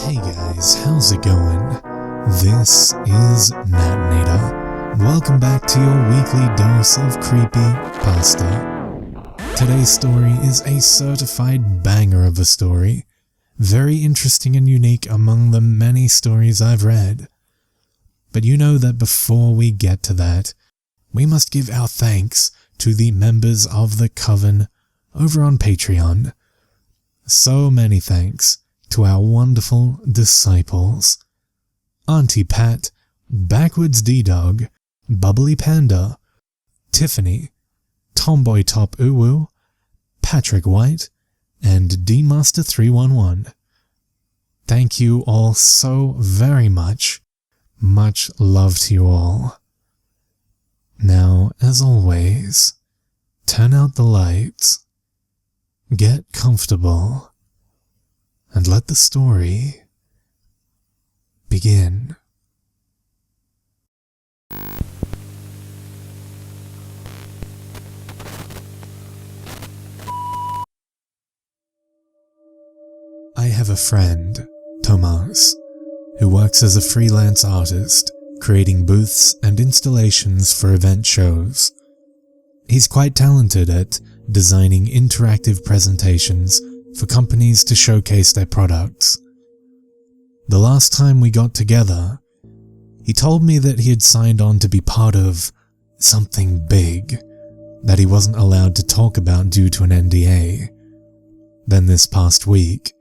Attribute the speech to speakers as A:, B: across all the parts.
A: Hey guys, how's it going? This is Natnator. Welcome back to your weekly dose of Creepypasta. Today's story is a certified banger of a story. Very interesting and unique among the many stories I've read. But you know that before we get to that, we must give our thanks to the members of the Coven over on Patreon. So many thanks to our wonderful disciples. Auntie Pat, Backwards D-Dog, Bubbly Panda, Tiffany, Tomboy Top Uwu, Patrick White, and D-Master 311. Thank you all so very much. Much love to you all. Now, as always, turn out the lights, get comfortable, and let the story begin. I have a friend, Tomas, who works as a freelance artist, creating booths and installations for event shows. He's quite talented at designing interactive presentations for companies to showcase their products. The last time we got together, he told me that he had signed on to be part of something big that he wasn't allowed to talk about due to an NDA. Then this past week,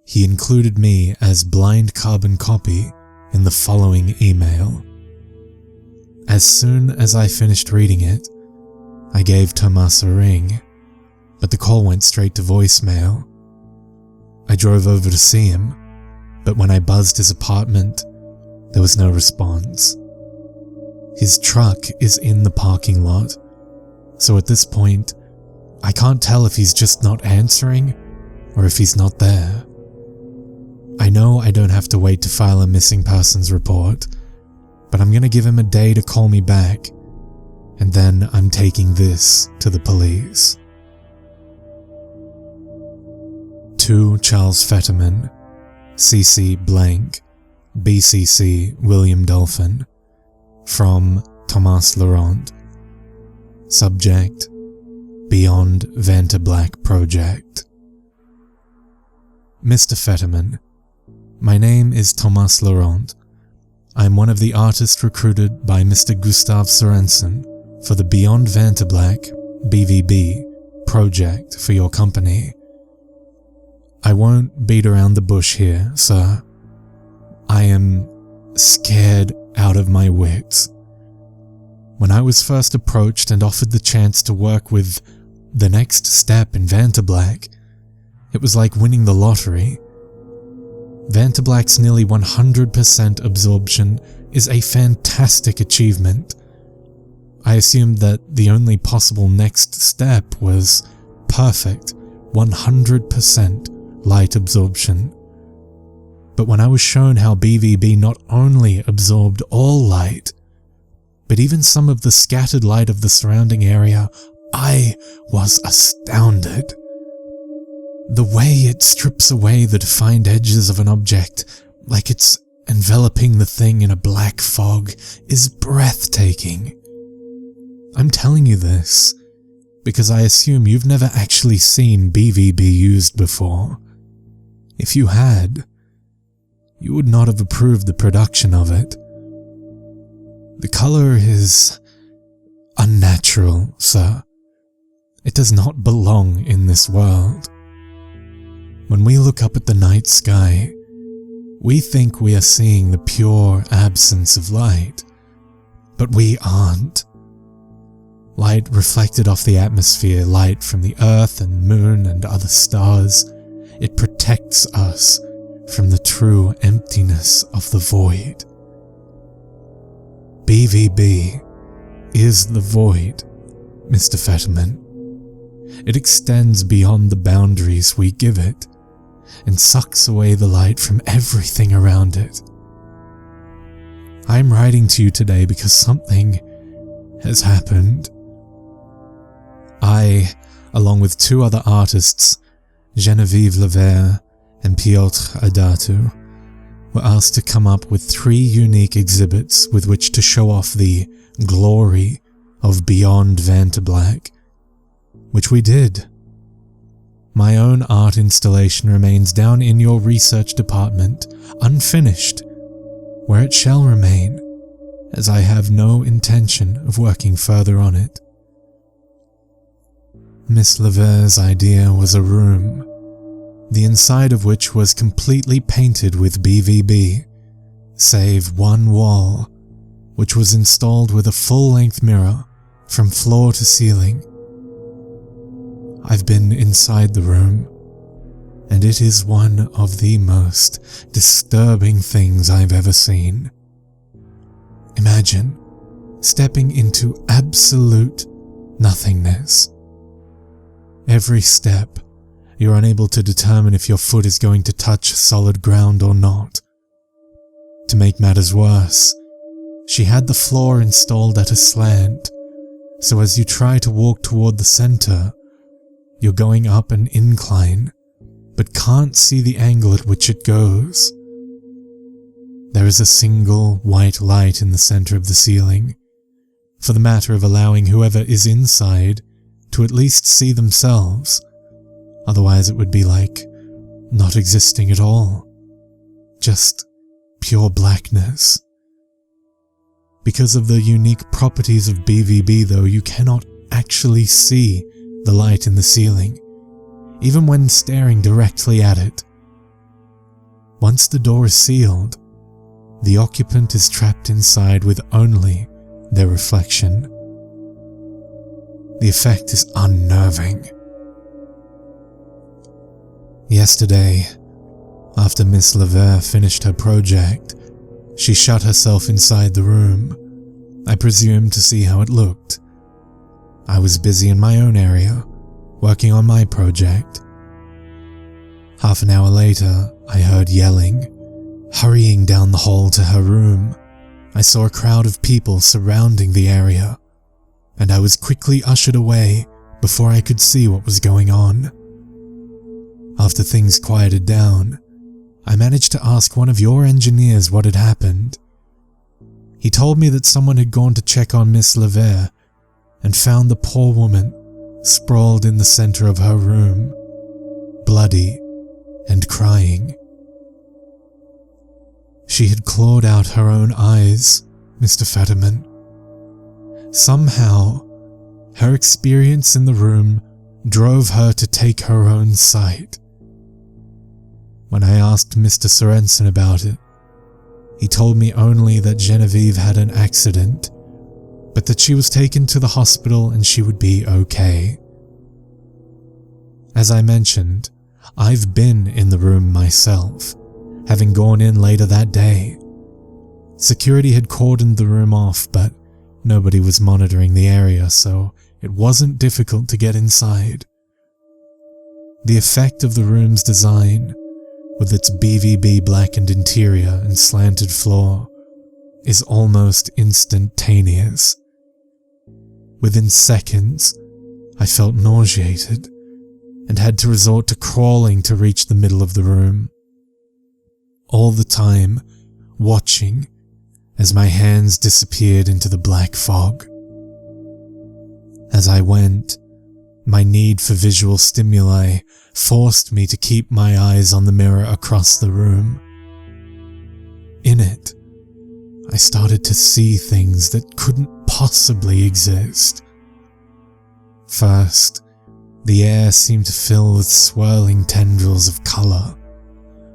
A: he included me as blind carbon copy in the following email. As soon as I finished reading it, I gave Tomas a ring, but the call went straight to voicemail. I drove over to see him, but when I buzzed his apartment, there was no response. His truck is in the parking lot, so at this point, I can't tell if he's just not answering or if he's not there. I know I don't have to wait to file a missing persons report, but I'm gonna give him a day to call me back, and then I'm taking this to the police. To Charles Fetterman, CC blank, BCC William Dolphin, from Thomas Laurent. Subject, Beyond Vantablack Project. Mr. Fetterman, my name is Thomas Laurent. I'm one of the artists recruited by Mr. Gustav Sorensen for the Beyond Vantablack, BVB, project for your company. I won't beat around the bush here, sir. I am scared out of my wits. When I was first approached and offered the chance to work with the next step in Vantablack, it was like winning the lottery. Vantablack's nearly 100% absorption is a fantastic achievement. I assumed that the only possible next step was perfect 100% light absorption. But when I was shown how BVB not only absorbed all light, but even some of the scattered light of the surrounding area, I was astounded. The way it strips away the defined edges of an object, like it's enveloping the thing in a black fog, is breathtaking. I'm telling you this because I assume you've never actually seen BVB used before. If you had, you would not have approved the production of it. The color is unnatural, sir. It does not belong in this world. When we look up at the night sky, we think we are seeing the pure absence of light, but we aren't. Light reflected off the atmosphere, light from the earth and moon and other stars, it protects us from the true emptiness of the void. BVB is the void, Mr. Fetterman. It extends beyond the boundaries we give it, and sucks away the light from everything around it. I'm writing to you today because something has happened. I, along with two other artists, Genevieve Levert and Piotr Adatu, were asked to come up with 3 unique exhibits with which to show off the glory of Beyond Vantablack, which we did. My own art installation remains down in your research department, unfinished, where it shall remain, as I have no intention of working further on it. Miss Lever's idea was a room, the inside of which was completely painted with BVB, save one wall, which was installed with a full-length mirror from floor to ceiling. I've been inside the room, and it is one of the most disturbing things I've ever seen. Imagine stepping into absolute nothingness. Every step, you're unable to determine if your foot is going to touch solid ground or not. To make matters worse, she had the floor installed at a slant, so as you try to walk toward the center, you're going up an incline, but can't see the angle at which it goes. There is a single white light in the center of the ceiling, for the matter of allowing whoever is inside to at least see themselves. Otherwise it would be like not existing at all. Just pure blackness. Because of the unique properties of BVB though, you cannot actually see the light in the ceiling, even when staring directly at it. Once the door is sealed, the occupant is trapped inside with only their reflection. The effect is unnerving. Yesterday, after Miss Lever finished her project, she shut herself inside the room, I presume to see how it looked. I was busy in my own area, working on my project. Half an hour later, I heard yelling. Hurrying down the hall to her room, I saw a crowd of people surrounding the area, and I was quickly ushered away before I could see what was going on. After things quieted down, I managed to ask one of your engineers what had happened. He told me that someone had gone to check on Miss Lever and found the poor woman sprawled in the center of her room, bloody and crying. She had clawed out her own eyes, Mr. Fetterman. Somehow, her experience in the room drove her to take her own sight. When I asked Mr. Sorensen about it, he told me only that Genevieve had an accident, but that she was taken to the hospital and she would be okay. As I mentioned, I've been in the room myself, having gone in later that day. Security had cordoned the room off, but nobody was monitoring the area, so it wasn't difficult to get inside. The effect of the room's design, with its BVB blackened interior and slanted floor, is almost instantaneous. Within seconds, I felt nauseated and had to resort to crawling to reach the middle of the room. All the time, watching as my hands disappeared into the black fog. As I went, my need for visual stimuli forced me to keep my eyes on the mirror across the room. In it, I started to see things that couldn't possibly exist. First, the air seemed to fill with swirling tendrils of color,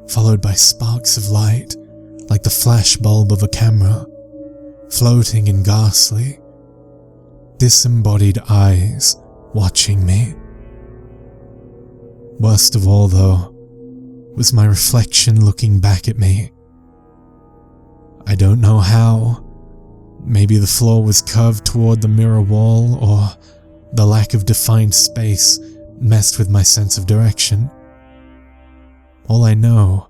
A: followed by sparks of light, like the flash bulb of a camera, floating and ghastly. Disembodied eyes watching me. Worst of all, though, was my reflection looking back at me. I don't know how. Maybe the floor was curved toward the mirror wall, or the lack of defined space messed with my sense of direction. All I know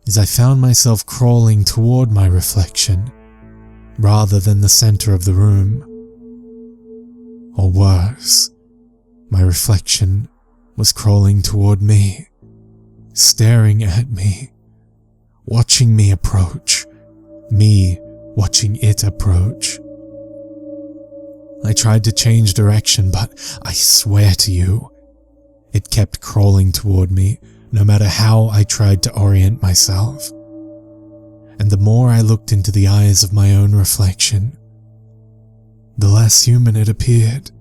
A: is I found myself crawling toward my reflection, rather than the center of the room. Or worse, my reflection was crawling toward me, staring at me, watching watching me approach, me watching it approach. I tried to change direction, but I swear to you, it kept crawling toward me, no matter how I tried to orient myself. And the more I looked into the eyes of my own reflection, the less human it appeared.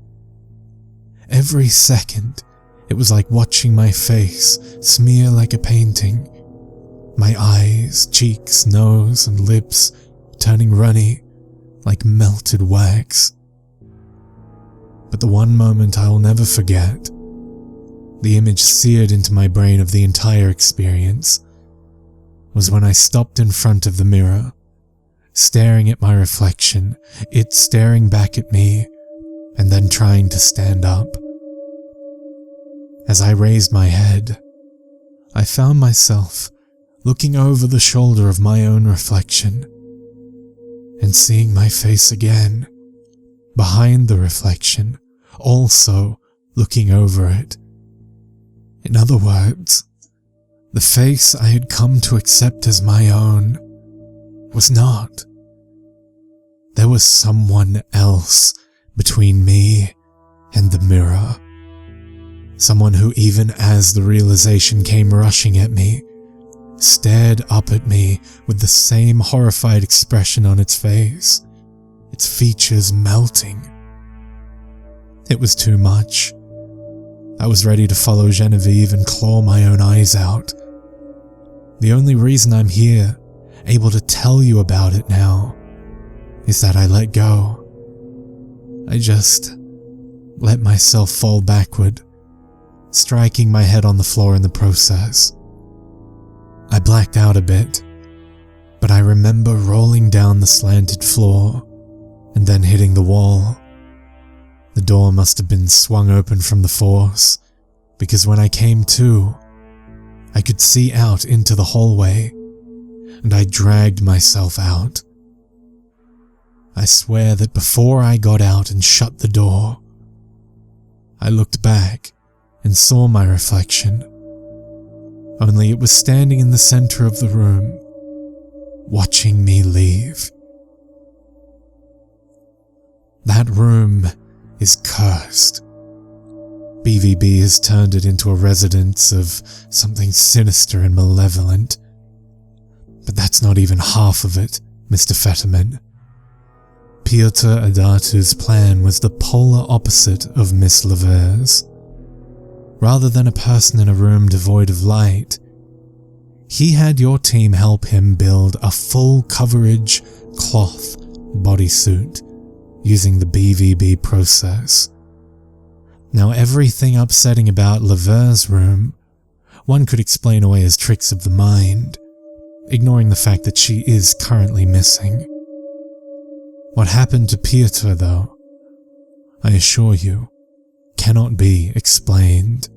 A: Every second, it was like watching my face smear like a painting, my eyes, cheeks, nose, and lips turning runny like melted wax. But the one moment I will never forget, the image seared into my brain of the entire experience, was when I stopped in front of the mirror, staring at my reflection, it staring back at me, and then trying to stand up. As I raised my head, I found myself looking over the shoulder of my own reflection and seeing my face again, behind the reflection, also looking over it. In other words, the face I had come to accept as my own was not. There was someone else between me and the mirror. Someone who, even as the realization came rushing at me, stared up at me with the same horrified expression on its face, its features melting. It was too much. I was ready to follow Genevieve and claw my own eyes out. The only reason I'm here, able to tell you about it now, is that I let go. I just let myself fall backward, striking my head on the floor in the process. I blacked out a bit, but I remember rolling down the slanted floor and then hitting the wall. The door must have been swung open from the force, because when I came to, I could see out into the hallway, and I dragged myself out. I swear that before I got out and shut the door, I looked back and saw my reflection, only it was standing in the center of the room, watching me leave. That room is cursed. BVB has turned it into a residence of something sinister and malevolent. But that's not even half of it, Mr. Fetterman. Piotr Adatu's plan was the polar opposite of Miss Lever's. Rather than a person in a room devoid of light, he had your team help him build a full coverage cloth bodysuit using the BVB process. Now, everything upsetting about Lever's room, one could explain away as tricks of the mind, ignoring the fact that she is currently missing. What happened to Piotr, though, I assure you, cannot be explained.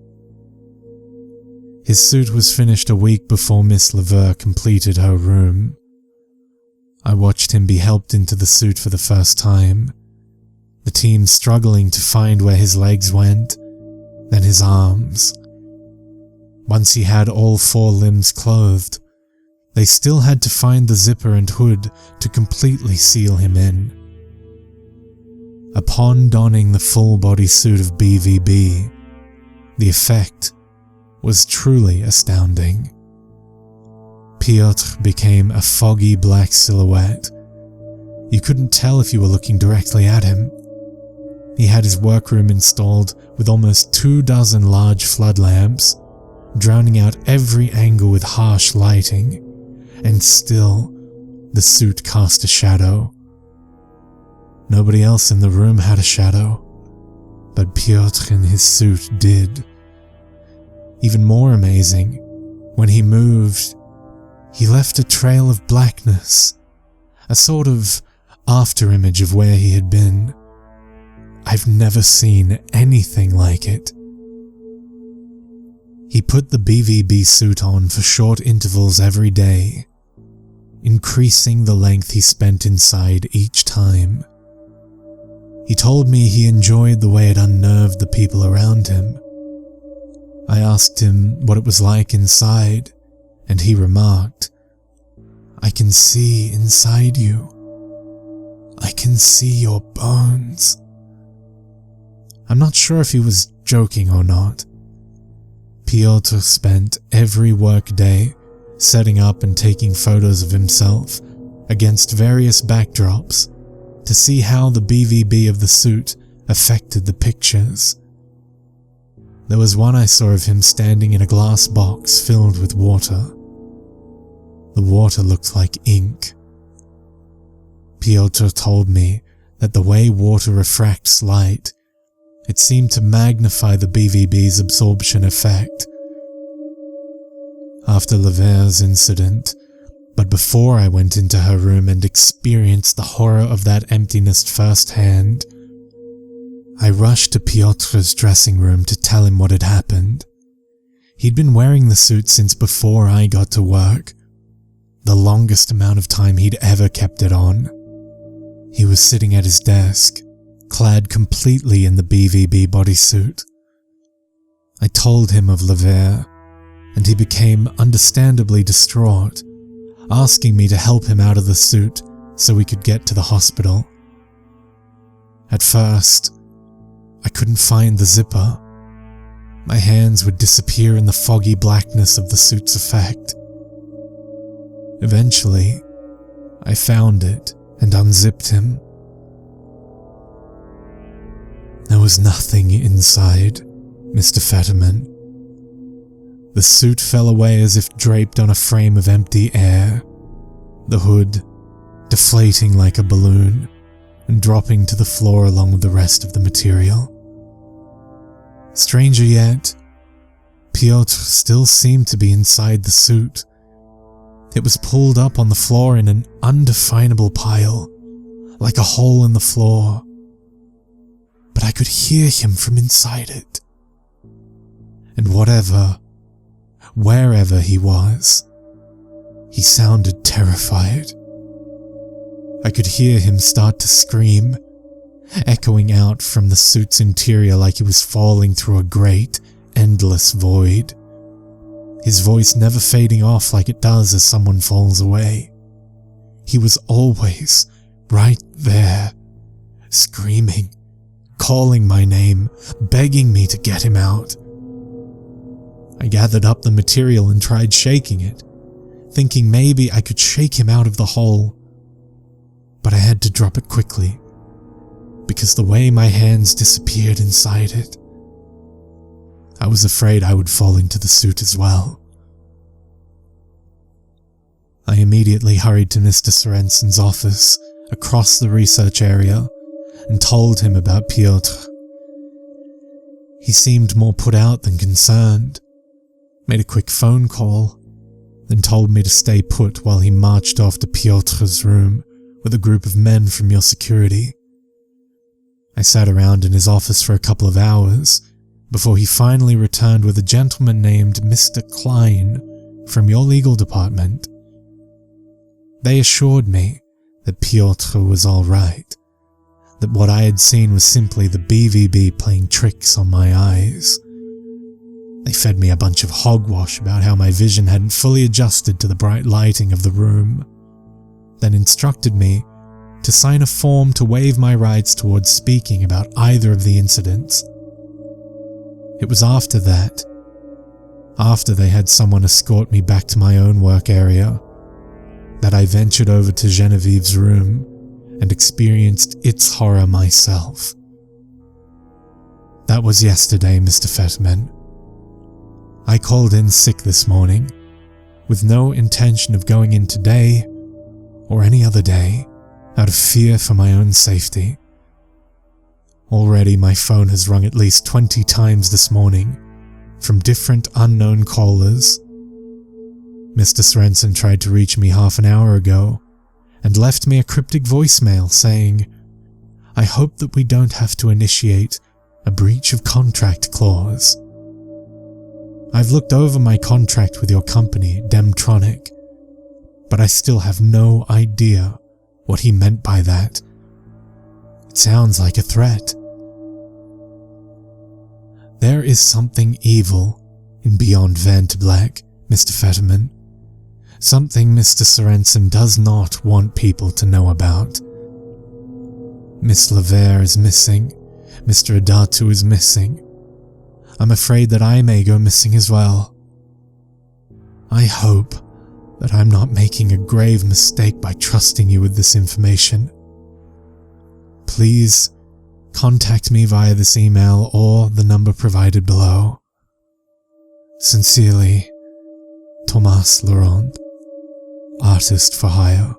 A: His suit was finished a week before Miss Lever completed her room. I watched him be helped into the suit for the first time, the team struggling to find where his legs went, then his arms. Once he had all 4 limbs clothed, they still had to find the zipper and hood to completely seal him in. Upon donning the full body suit of BVB, the effect was truly astounding. Piotr became a foggy black silhouette. You couldn't tell if you were looking directly at him. He had his workroom installed with almost 24 large flood lamps, drowning out every angle with harsh lighting, and still the suit cast a shadow. Nobody else in the room had a shadow, but Piotr in his suit did. Even more amazing, when he moved, he left a trail of blackness, a sort of afterimage of where he had been. I've never seen anything like it. He put the BVB suit on for short intervals every day, increasing the length he spent inside each time. He told me he enjoyed the way it unnerved the people around him. I asked him what it was like inside, and he remarked, I can see inside you. I can see your bones." I'm not sure if he was joking or not. Piotr spent every work day setting up and taking photos of himself against various backdrops to see how the BVB of the suit affected the pictures. There was one I saw of him standing in a glass box filled with water. The water looked like ink. Piotr told me that the way water refracts light, it seemed to magnify the BVB's absorption effect. After Lever's incident, but before I went into her room and experienced the horror of that emptiness firsthand, I rushed to Piotr's dressing room to tell him what had happened. He'd been wearing the suit since before I got to work, the longest amount of time he'd ever kept it on. He was sitting at his desk, clad completely in the BVB bodysuit. I told him of Lever, and he became understandably distraught, asking me to help him out of the suit so we could get to the hospital. At first, I couldn't find the zipper. My hands would disappear in the foggy blackness of the suit's effect. Eventually, I found it and unzipped him. There was nothing inside, Mr. Fetterman. The suit fell away as if draped on a frame of empty air, the hood deflating like a balloon and dropping to the floor along with the rest of the material. Stranger yet, Piotr still seemed to be inside the suit. It was pulled up on the floor in an undefinable pile, like a hole in the floor. But I could hear him from inside it. And wherever he was, he sounded terrified. I could hear him start to scream, echoing out from the suit's interior like he was falling through a great, endless void. His voice never fading off like it does as someone falls away. He was always right there, screaming, calling my name, begging me to get him out. I gathered up the material and tried shaking it, thinking maybe I could shake him out of the hole. But I had to drop it quickly, because the way my hands disappeared inside it, I was afraid I would fall into the suit as well. I immediately hurried to Mr. Sorensen's office across the research area and told him about Piotr. He seemed more put out than concerned, made a quick phone call, then told me to stay put while he marched off to Piotr's room with a group of men from your security. I sat around in his office for a couple of hours before he finally returned with a gentleman named Mr. Klein from your legal department. They assured me that Piotr was all right, that what I had seen was simply the BVB playing tricks on my eyes. They fed me a bunch of hogwash about how my vision hadn't fully adjusted to the bright lighting of the room, then instructed me to sign a form to waive my rights towards speaking about either of the incidents. It was after that, after they had someone escort me back to my own work area, that I ventured over to Genevieve's room and experienced its horror myself. That was yesterday, Mr. Fetterman. I called in sick this morning, with no intention of going in today or any other day, out of fear for my own safety. Already my phone has rung at least 20 times this morning, from different unknown callers. Mr. Sorensen tried to reach me half an hour ago, and left me a cryptic voicemail saying, "I hope that we don't have to initiate a breach of contract clause. I've looked over my contract with your company, Demtronic, but I still have no idea what he meant by that. It sounds like a threat." There is something evil in Beyond Vantablack, Mr. Fetterman. Something Mr. Sorensen does not want people to know about. Miss Levere is missing. Mr. Adatu is missing. I'm afraid that I may go missing as well. I hope that I'm not making a grave mistake by trusting you with this information. Please contact me via this email or the number provided below. Sincerely, Thomas Laurent, Artist for Hire.